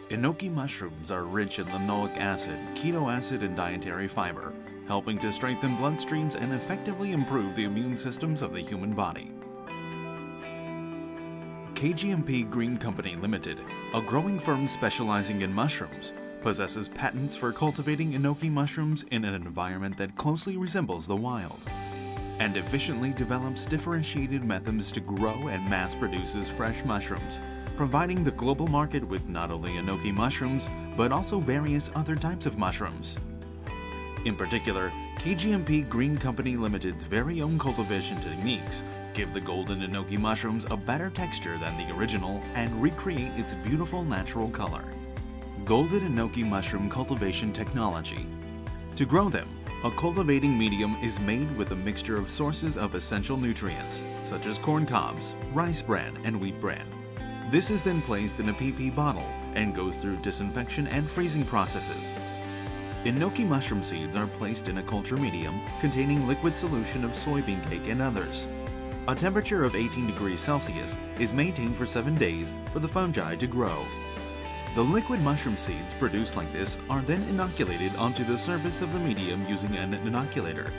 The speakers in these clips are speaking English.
Enoki mushrooms are rich in linoleic acid, keto acid, and dietary fiber, helping to strengthen bloodstreams and effectively improve the immune systems of the human body. KGMP Green Company Limited, a growing firm specializing in mushrooms, possesses patents for cultivating enoki mushrooms in an environment that closely resembles the wild, and efficiently develops differentiated methods to grow and mass produces fresh mushrooms, providing the global market with not only enoki mushrooms, but also various other types of mushrooms. In particular, KGMP Green Company Limited's very own cultivation techniques give the golden enoki mushrooms a better texture than the original and recreate its beautiful natural color. Golden enoki mushroom cultivation technology. To grow them, a cultivating medium is made with a mixture of sources of essential nutrients, such as corn cobs, rice bran, and wheat bran. This is then placed in a PP bottle and goes through disinfection and freezing processes. Enoki mushroom seeds are placed in a culture medium containing liquid solution of soybean cake and others. A temperature of 18 degrees Celsius is maintained for 7 days for the fungi to grow. The liquid mushroom seeds produced like this are then inoculated onto the surface of the medium using an inoculator.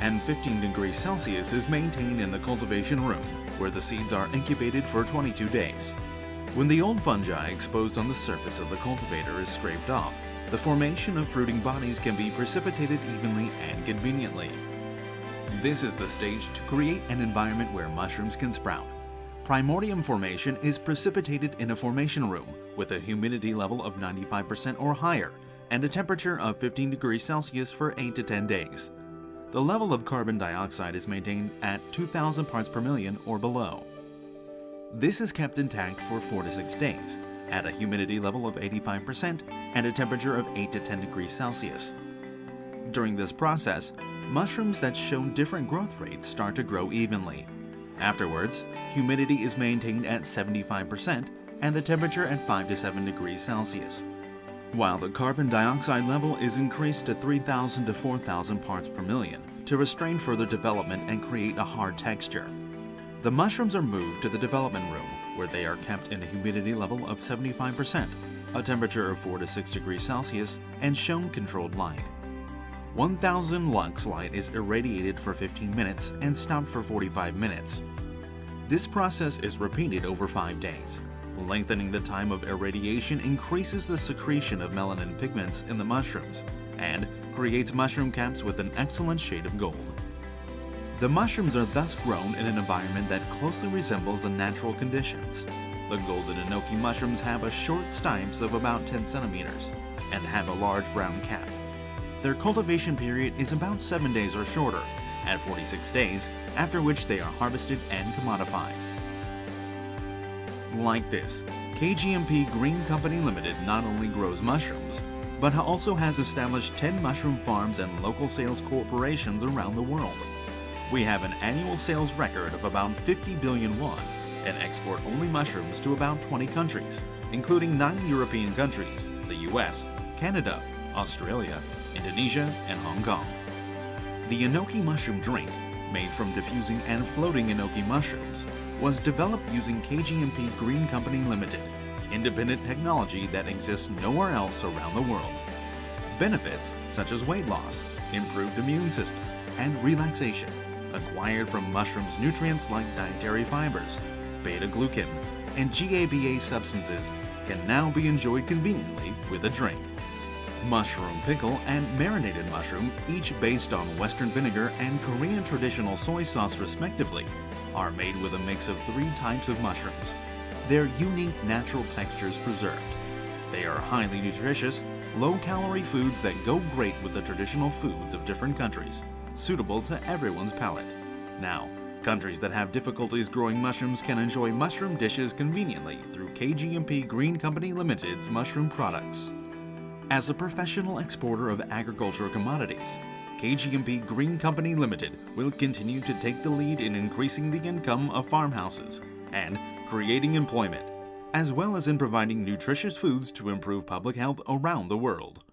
And 15 degrees Celsius is maintained in the cultivation room, where the seeds are incubated for 22 days. When the old fungi exposed on the surface of the cultivator is scraped off, the formation of fruiting bodies can be precipitated evenly and conveniently. This is the stage to create an environment where mushrooms can sprout. Primordium formation is precipitated in a formation room with a humidity level of 95% or higher and a temperature of 15 degrees Celsius for 8 to 10 days. The level of carbon dioxide is maintained at 2,000 parts per million or below. This is kept intact for 4 to 6 days at a humidity level of 85% and a temperature of 8 to 10 degrees Celsius. During this process, mushrooms that show different growth rates start to grow evenly. Afterwards, humidity is maintained at 75% and the temperature at 5 to 7 degrees Celsius, while the carbon dioxide level is increased to 3,000 to 4,000 parts per million to restrain further development and create a hard texture. The mushrooms are moved to the development room, where they are kept in a humidity level of 75%, a temperature of 4 to 6 degrees Celsius, and shown controlled light. 1,000 lux light is irradiated for 15 minutes and stopped for 45 minutes. This process is repeated over 5 days. Lengthening the time of irradiation increases the secretion of melanin pigments in the mushrooms and creates mushroom caps with an excellent shade of gold. The mushrooms are thus grown in an environment that closely resembles the natural conditions. The golden enoki mushrooms have a short stipes of about 10 centimeters and have a large brown cap. Their cultivation period is about 7 days or shorter, at 46 days, after which they are harvested and commodified. Like this, KGMP Green Company Limited not only grows mushrooms, but also has established 10 mushroom farms and local sales corporations around the world. We have an annual sales record of about 50 billion won and export only mushrooms to about 20 countries, including 9 European countries, the US, Canada, Australia, Indonesia, and Hong Kong. The enoki mushroom drink, made from diffusing and floating enoki mushrooms, was developed using KGMP Green Company Limited, independent technology that exists nowhere else around the world. Benefits such as weight loss, improved immune system, and relaxation, acquired from mushrooms' nutrients like dietary fibers, beta-glucan, and GABA substances, can now be enjoyed conveniently with a drink. Mushroom pickle and marinated mushroom, each based on Western vinegar and Korean traditional soy sauce respectively, are made with a mix of 3 types of mushrooms, their unique natural textures preserved. They are highly nutritious, low-calorie foods that go great with the traditional foods of different countries, suitable to everyone's palate. Now, countries that have difficulties growing mushrooms can enjoy mushroom dishes conveniently through KGMP Green Company Limited's mushroom products. As a professional exporter of agricultural commodities, KGMP Green Company Limited will continue to take the lead in increasing the income of farmhouses and creating employment, as well as in providing nutritious foods to improve public health around the world.